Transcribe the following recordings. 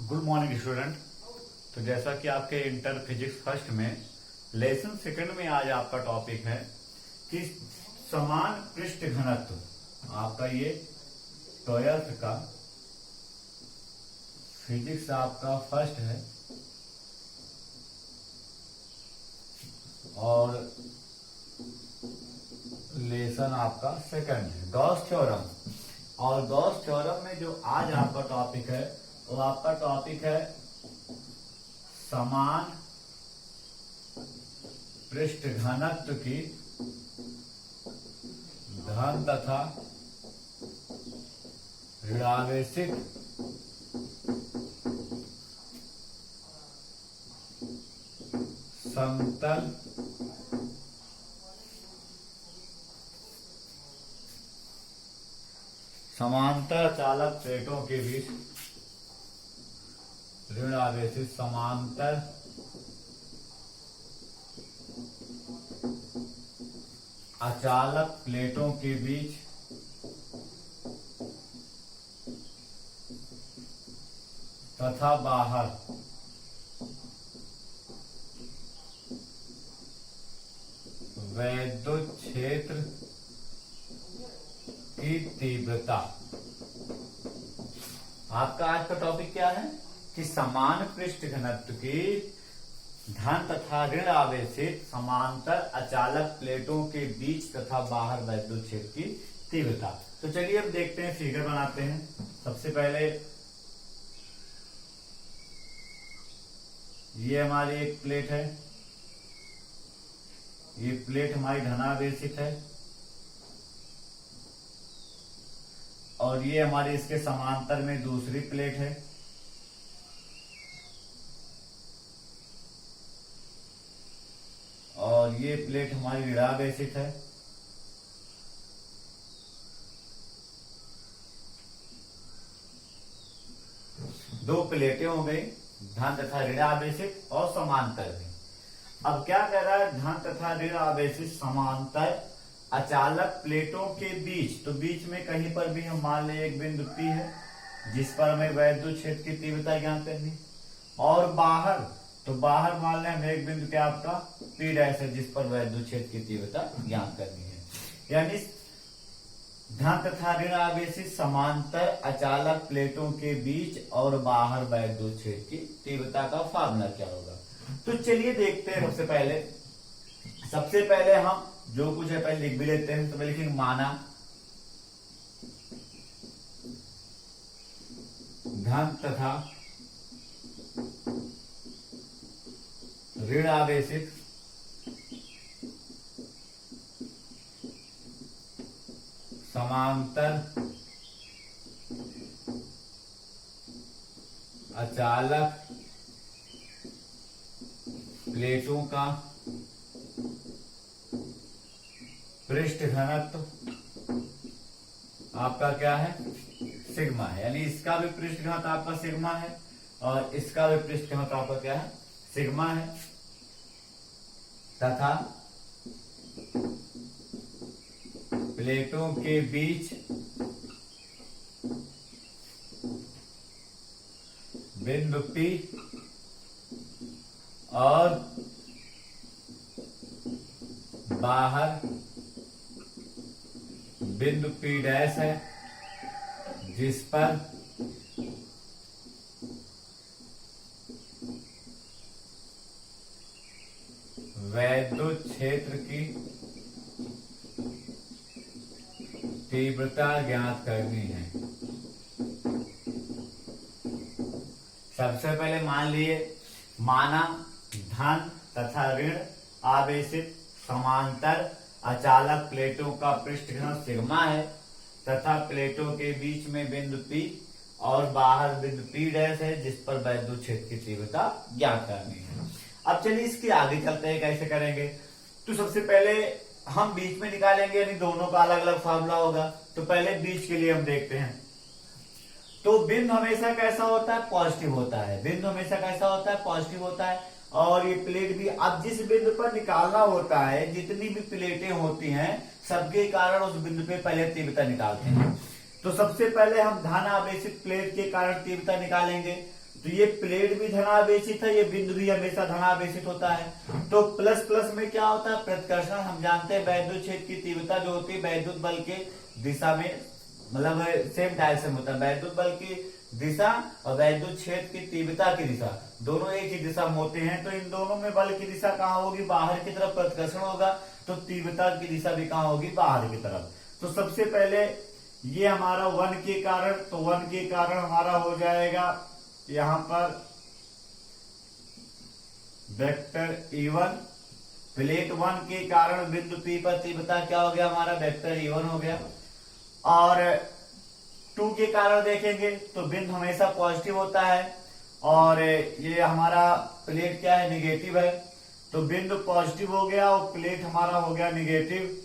Good morning student. तो जैसा कि आपके इंटर फिजिक्स फर्स्ट में लेसन सेकंड में आज आपका टॉपिक है कि समान पृष्ठ घनत्व। आपका ये 12th का फिजिक्स आपका फर्स्ट है और लेसन आपका सेकंड है गॉस थ्योरम। और गॉस थ्योरम में जो आज आपका टॉपिक है वो आपका टॉपिक है समान पृष्ठ घनत्व की धन तथा ऋणावेशित समतल समांतर चालक प्लेटों के बीच ऋण आवेशित समांतर अचालक प्लेटों के बीच तथा बाहर वैद्युत क्षेत्र की तीव्रता। आपका आज का टॉपिक क्या है कि समान पृष्ठ घनत्व की धन तथा ऋण आवेशित समांतर अचालक प्लेटों के बीच तथा बाहर वैद्युत क्षेत्र की तीव्रता। तो चलिए अब देखते हैं, फिगर बनाते हैं। सबसे पहले ये हमारी एक प्लेट है, ये प्लेट हमारी धनावेशित है और ये हमारी इसके समांतर में दूसरी प्लेट है और ये प्लेट हमारी ऋणावेशित है। दो प्लेटें हो गई, धन तथा ऋणावेशित और समांतर में। अब क्या कह रहा है, धन तथा ऋणावेशित समांतर अचालक प्लेटों के बीच। तो बीच में कहीं पर भी हम मान लें एक बिंदु P है जिस पर हमें वैद्युत क्षेत्र की तीव्रता ज्ञात करनी, और बाहर तो बाहर मान लें हमें एक बिंदु क्या आपका P डैश है जिस पर वैद्युत क्षेत्र की तीव्रता ज्ञात करनी है। यानी धन तथा ऋण आवेशित समांतर अचालक प्लेटों के बीच और बाहर वैद्युत क्षेत्र की तीव्रता का फॉर्मूला क्या होगा। तो चलिए देखते हैं। सबसे पहले हम जो कुछ है पहले लिख भी लेते हैं। तो पहले लिखेंगे माना धन तथा ऋण आवेशित समांतर अचालक प्लेटों का पृष्ठ घनत्व आपका क्या है, सिग्मा है। यानी इसका भी पृष्ठ घनत्व आपका सिग्मा है और इसका भी पृष्ठ घनत्व आपका क्या है, सिग्मा है। तथा प्लेटों के बीच बिंदु P और बाहर बिंदु P डैश है जिस पर वैद्युत क्षेत्र की तीव्रता ज्ञात करनी है। सबसे पहले मान लिए माना धन तथा ऋण आवेशित समांतर अचालक प्लेटों का पृष्ठ घनत्व सिग्मा है तथा प्लेटों के बीच में बिंदु P और बाहर बिंदु P डैश है जिस पर वैद्युत क्षेत्र की तीव्रता ज्ञात करनी है। अब चलिए इसके आगे चलते हैं, कैसे करेंगे। तो सबसे पहले हम बीच में निकालेंगे, यानी दोनों का अलग अलग फार्मूला होगा। तो पहले बीच के लिए हम देखते हैं। तो बिंदु हमेशा कैसा होता है, पॉजिटिव होता है। बिंदु हमेशा कैसा होता है, पॉजिटिव होता है। और ये प्लेट भी अब जिस बिंदु पर निकालना होता है, जितनी भी प्लेटें होती हैं सबके कारण उस बिंदु पे पहले तीव्रता निकालते हैं। तो सबसे पहले हम धन आवेशित प्लेट के कारण तीव्रता निकालेंगे। तो ये प्लेट भी धनावेशित है, ये बिंदु भी हमेशा धनावेशित होता है। तो प्लस प्लस में क्या होता है, प्रतिकर्षण। हम जानते हैं वैद्युत क्षेत्र की तीव्रता जो होती है वैद्युत बल के दिशा में, मतलब सेम डायरेक्शन होता है। वैद्युत बल की दिशा और वैद्युत क्षेत्र की तीव्रता की दिशा दोनों एक ही दिशा में होते हैं। तो इन दोनों में बल की दिशा कहाँ होगी, बाहर की तरफ प्रतिकर्षण होगा, तो तीव्रता की दिशा भी कहाँ होगी, बाहर की तरफ। तो सबसे पहले ये हमारा 1 के कारण, तो 1 के कारण हमारा हो जाएगा यहां पर वेक्टर E1। प्लेट 1 के कारण बिंदु P पर तीव्रता क्या हो गया, हमारा वेक्टर E1 हो गया। और 2 के कारण देखेंगे तो बिंदु हमेशा पॉजिटिव होता है, और ये हमारा प्लेट क्या है, निगेटिव है। तो बिंदु पॉजिटिव हो गया और प्लेट हमारा हो गया निगेटिव।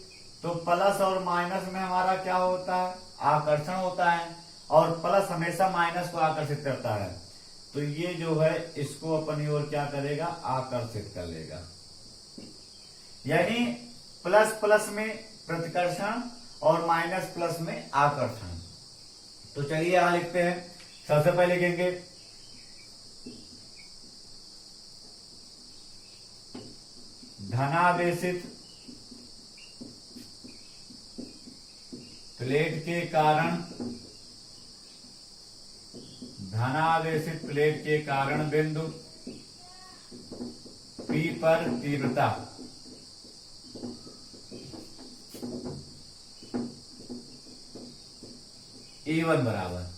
तो प्लस और माइनस में हमारा क्या होता है, आकर्षण होता है, और प्लस हमेशा माइनस को आकर्षित करता है। तो ये जो है इसको अपनी ओर क्या करेगा, आकर्षित कर लेगा। यानी प्लस प्लस में प्रतिकर्षण और माइनस प्लस में आकर्षण। तो चलिए यहां लिखते हैं। सबसे पहले लिखेंगे धनावेशित प्लेट के कारण, धनावेशित प्लेट के कारण बिंदु P पर तीव्रता E1 बराबर,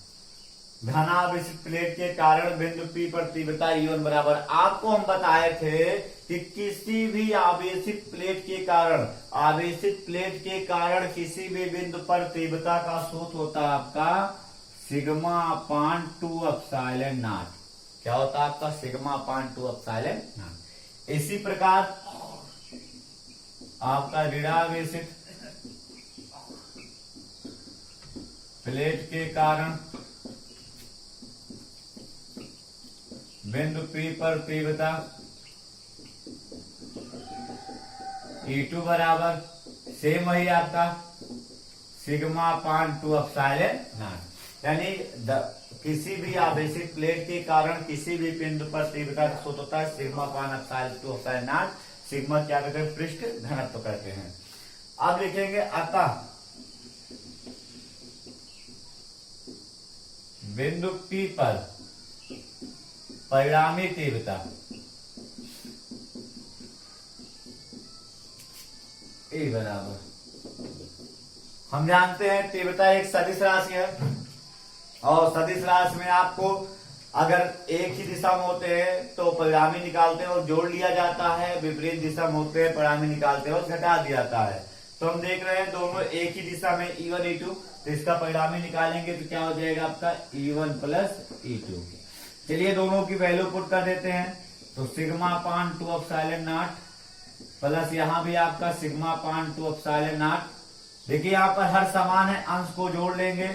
धनावेशित प्लेट के कारण बिंदु P पर तीव्रता E1 बराबर। आपको हम बताए थे कि किसी भी आवेशित प्लेट के कारण, आवेशित प्लेट के कारण किसी भी बिंदु पर तीव्रता का सूत्र होता है आपका सिग्मा अपान 2 एप्सिलॉन नॉट। क्या होता है आपका, सिग्मा अपान 2 एप्सिलॉन नॉट। इसी प्रकार आपका ऋणावेशित प्लेट के कारण बिंदु P पर तीव्रता E2 बराबर, सेम वही आपका सिग्मा अपान 2 एप्सिलॉन नॉट। यानी किसी भी आवेशित प्लेट के कारण किसी भी बिंदु पर तीव्रता का सूत्र होता है sigma upon 2 epsilon not. Sigma क्या कहते हैं, पृष्ठ घनत्व कहते हैं। अब लिखेंगे अतः बिंदु P पर परिणामी तीव्रता E बराबर, हम जानते हैं तीव्रता एक सदिश राशि है, और सदिश राशि में आपको अगर एक ही दिशा में होते हैं तो परिणामी निकालते हैं और जोड़ लिया जाता है, विपरीत दिशा में होते हैं परिणामी निकालते हैं और घटा दिया जाता है। तो हम देख रहे हैं दोनों एक ही दिशा में E1 E2, तो इसका परिणामी निकालेंगे तो क्या हो जाएगा आपका E1 प्लस E2। चलिए दोनों की वैल्यू पुट कर देते हैं। तो sigma upon 2 epsilon not plus यहां भी आपका सिग्मा अपान 2 एप्सिलॉन नॉट। देखिए यहाँ पर हर समान है, अंश को जोड़ लेंगे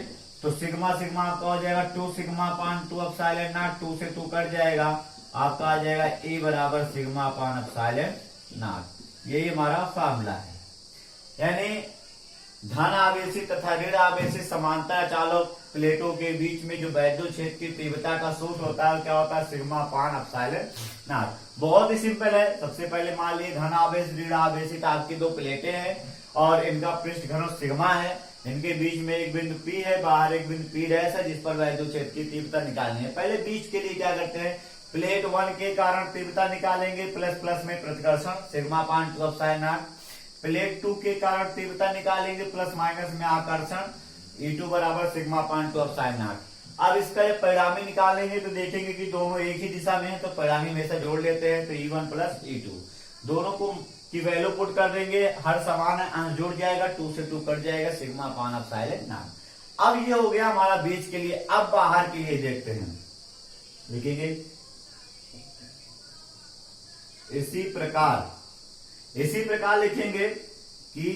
तो सिग्मा सिग्मा आपका हो जाएगा 2 सिग्मा अपान 2 एप्सिलॉन नॉट, 2 से 2 कट जाएगा, आपका आ जाएगा E बराबर सिग्मा अपान एप्सिलॉन नॉट। यही हमारा फार्मूला है। यानी धन आवेशित तथा ऋण आवेशित समांतर चालक प्लेटों के बीच में जो वैद्युत क्षेत्र की तीव्रता का सूत्र होता है क्या होता है, सिग्मा अपान एप्सिलॉन नॉट। बहुत ही सिंपल है। सबसे पहले मान लीजिए धन आवेश ऋण आवेशित आपकी दो प्लेटें हैं और इनका पृष्ठ घनत्व सिग्मा है, इनके बीच में एक बिंदु P है, बाहर एक बिंदु P डैश है जिस पर वैद्युत क्षेत्र की तीव्रता निकालनी है। पहले बीच के लिए क्या करते हैं, प्लेट 1 के कारण तीव्रता निकालेंगे, प्लस प्लस में प्रतिकर्षण sigma upon 2 epsilon not. Plate 2 के कारण तीव्रता निकालेंगे, प्लस माइनस में आकर्षण E2 बराबर सिग्मा अपान 2 एप्सिलॉन नॉट। अब इसका परिणामी निकालेंगे तो देखेंगे कि दोनों एक ही दिशा में है, तो परिणामी में से जोड़ लेते हैं तो E1 प्लस E2। दोनों को की वैल्यू पुट कर देंगे, हर समान है, अंश जुड़ जाएगा, 2 से 2 कट जाएगा, सिग्मा अपान एप्सिलॉन नॉट। अब ये हो गया हमारा बीच के लिए। अब बाहर के लिए देखते हैं, लिखेंगे इसी प्रकार लिखेंगे कि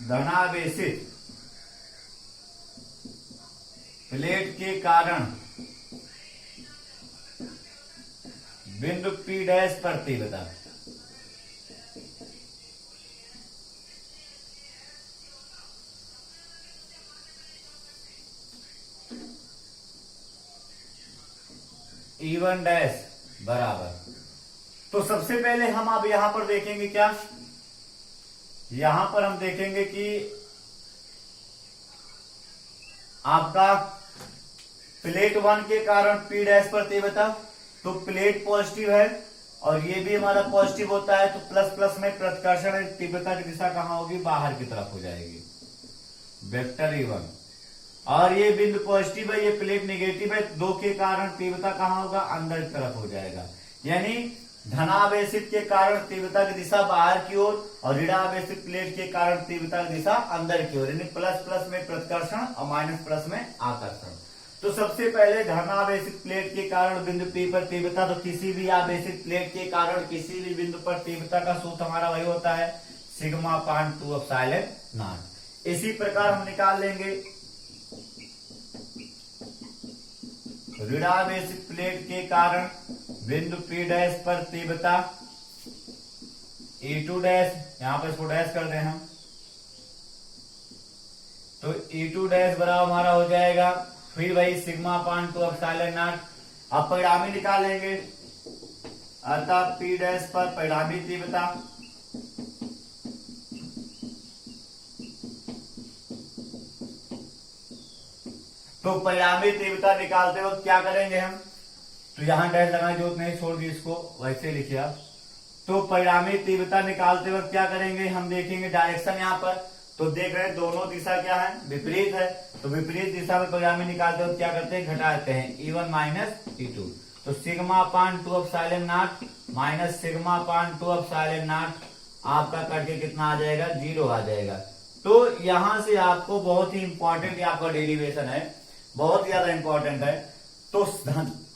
धनावेशित प्लेट के कारण बिंदु P डैश पर तीव्रता E1 डैश बराबर, तो सबसे पहले हम अब यहां पर देखेंगे क्या, यहां पर हम देखेंगे कि आपका प्लेट 1 के कारण P डैश पर तीव्रता, तो प्लेट पॉजिटिव है और ये भी हमारा पॉजिटिव होता है, तो प्लस प्लस में प्रतिकर्षण तीव्रता की दिशा कहां होगी, बाहर की तरफ हो जाएगी, वेक्टर E1। और ये बिंदु पॉजिटिव है, ये प्लेट नेगेटिव है, 2 के कारण तीव्रता कहां होगा, अंदर की तरफ हो जाएगा। यानी धनावेशित के कारण तीव्रता की दिशा बाहर की ओर और ऋणावेशित प्लेट के कारण तीव्रता की दिशा अंदर की ओर, यानी प्लस प्लस में प्रतिकर्षण और माइनस प्लस में आकर्षण। तो सबसे पहले धनावेशित प्लेट के कारण बिंदु P पर तीव्रता, तो किसी भी आवेशित प्लेट के कारण किसी भी बिंदु पर तीव्रता का सूत्र हमारा वही होता है सिग्मा अपान 2 एप्सिलॉन नॉट। इसी प्रकार हम निकाल लेंगे ऋणावेशित प्लेट के कारण बिंदु P डैश पर तीव्रता E2 डैश, यहां पर इसको डैश कर दें हम, तो E2 डैश बराबर हमारा हो जाएगा फिर वही सिग्मा अपान 2 एप्सिलॉन नॉट। अब परिणामी निकालेंगे, अर्थात P डैश पर परिणामी तीव्रता, तो परिणामी तीव्रता निकालते वक्त क्या करेंगे हम, तो यहां डैश लगाने की जरूरत नहीं, छोड़ दी इसको, वैसे लिखिए आप। तो परिणामी तीव्रता निकालते वक्त क्या करेंगे, हम देखेंगे डायरेक्शन यहां पर, तो देख रहे हैं दोनों दिशा क्या है, विपरीत है, तो विपरीत दिशा में परिणामी निकालते वक्त क्या करते हैं, घटाते हैं E1 माइनस E2, तो sigma upon 2 epsilon not minus sigma upon 2 epsilon not आपका करके कितना आ जाएगा, 0 आ जाएगा। तो यहां से आपको बहुत ही इंपॉर्टेंट आपका डेरिवेशन है, बहुत ज्यादा इंपॉर्टेंट है। तो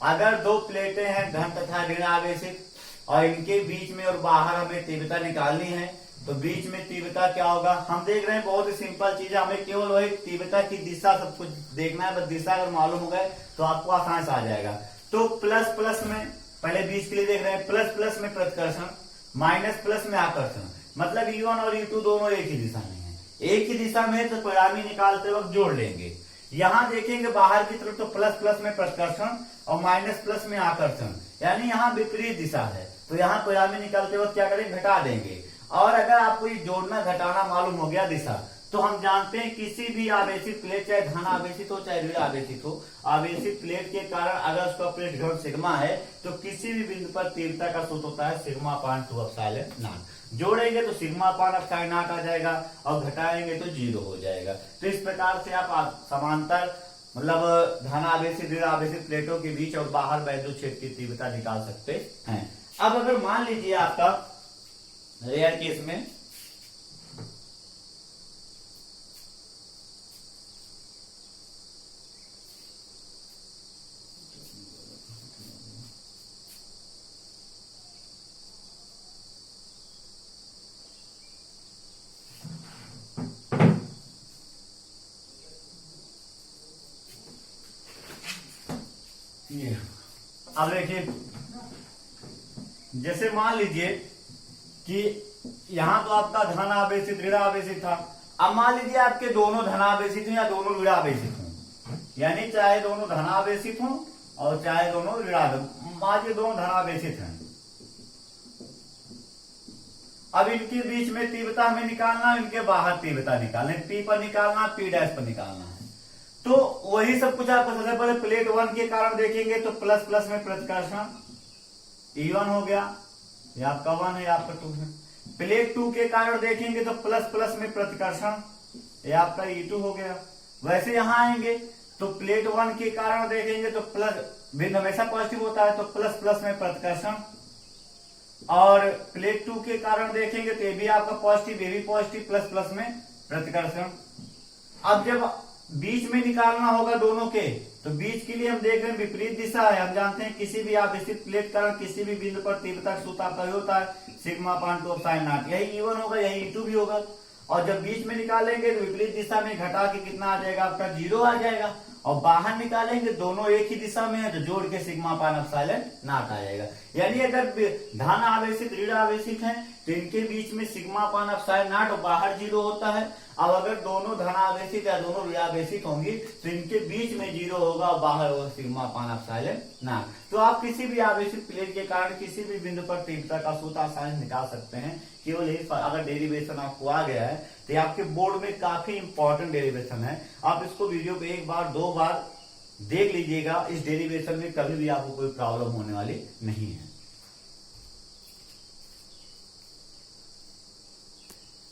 अगर 2 प्लेटें हैं धन तथा ऋण आवेशित और इनके बीच में और बाहर हमें तीव्रता निकालनी है, तो बीच में तीव्रता क्या होगा, हम देख रहे हैं बहुत ही सिंपल चीज है, हमें केवल वही तीव्रता की दिशा सब कुछ देखना है, बस दिशा अगर मालूम हो गए तो आपको आसान से आ जाएगा। तो प्लस प्लस में पहले बीच के लिए देख रहे हैं, प्लस प्लस में प्रतिकर्षण, माइनस प्लस में आकर्षण, मतलब E1 और E2 दोनों एक ही दिशा में है, एक ही दिशा में, तो परिणामी निकालते वक्त जोड़ लेंगे। यहां देखेंगे बाहर की तरफ, तो प्लस प्लस में प्रतिकर्षण और माइनस प्लस में आकर्षण, यानी यहाँ विपरीत दिशा है, तो यहाँ परिणामी निकालते वक्त क्या करेंगे, घटा देंगे। और अगर आपको ये जोड़ना घटाना मालूम हो गया दिशा, तो हम जानते हैं किसी भी आवेशित प्लेट, चाहे धन आवेशित हो चाहे ऋण आवेशित हो, आवेशित प्लेट के कारण अगर उसका प्लेट घन सिग्मा है, तो किसी भी बिंदु पर तीव्रता का सूत्र होता है सिग्मा अपान 2 एप्सिलॉन नॉट। जोड़ेंगे तो सिग्मा अपान एप्सिलॉन नॉट आ जाएगा और घटाएंगे तो 0 हो जाएगा। तो इस प्रकार से आप समांतर मतलब धन आवेशित ऋण आवेशित प्लेटों के बीच और बाहर वैद्युत क्षेत्र की तीव्रता निकाल सकते हैं। अब अगर मान लीजिए आपका रेयर केस में ये, अब देखिए जैसे मान लीजिए कि यहां तो आपका धन आवेशित ऋण आवेशित था, अब मान लीजिए आपके दोनों धनावेशित हो या दोनों ऋण आवेशित हो, यानी चाहे दोनों धनावेशित हो और चाहे दोनों ऋणावेशित, मान लीजिए दोनों धनावेशित हैं। अब इनके बीच में तीव्रता हमें निकालना, इनके बाहर तीव्रता निकालना, P पर निकालना, P डैश पर निकालना है। तो वही सब कुछ आपको सबसे पहले प्लेट 1 के कारण देखेंगे, तो प्लस प्लस में प्रतिकर्षण E1 हो गया, ये आपका 1 है, आपका 2 है। प्लेट 2 के कारण देखेंगे तो प्लस प्लस में प्रतिकर्षण, ये आपका E2 हो गया। वैसे यहां आएंगे तो प्लेट 1 के कारण देखेंगे तो प्लस, बिंदु हमेशा पॉजिटिव होता है, तो प्लस प्लस में प्रतिकर्षण, और प्लेट 2 के कारण देखेंगे तो ये भी आपका पॉजिटिव, ये भी पॉजिटिव, प्लस प्लस में प्रतिकर्षण। अब जब बीच में निकालना होगा दोनों के, तो बीच के लिए हम देख रहे हैं विपरीत दिशा है, हम जानते हैं किसी भी आवेशित प्लेट कारण किसी भी बिंदु पर तीव्रता का सूत्र आपका होता है सिग्मा अपान 2 एप्सिलॉन नॉट, यही E1 होगा, यही E2 भी होगा। और जब बीच में निकालेंगे तो विपरीत दिशा में घटा के कितना आ जाएगा, आपका 0 आ जाएगा, और बाहर निकालेंगे दोनों एक ही दिशा में है, तो जोड़ के सिग्मा अपान एप्सिलॉन नॉट आ जाएगा। यानी अगर धन आवेशित ऋण आवेशित है, तो इनके बीच में सिग्मा अपान एप्सिलॉन नॉट बाहर 0 होता है। अब अगर दोनों धनावेशित या दोनों ऋणावेशित होंगी तो इनके बीच में 0 होगा और बाहर होगा सिग्मा अपान एप्सिलॉन नॉट। तो आप किसी भी आवेशित प्लेट के कारण किसी भी बिंदु पर तीव्रता का सूत्र आसानी निकाल सकते हैं। केवल यही अगर डेरिवेशन आपको आ गया है तो ये आपके बोर्ड में काफी इंपॉर्टेंट डेरिवेशन है। आप इसको वीडियो पे 1 बार 2 बार देख लीजिएगा। इस डेरिवेशन में कभी भी आपको कोई प्रॉब्लम होने वाली नहीं है।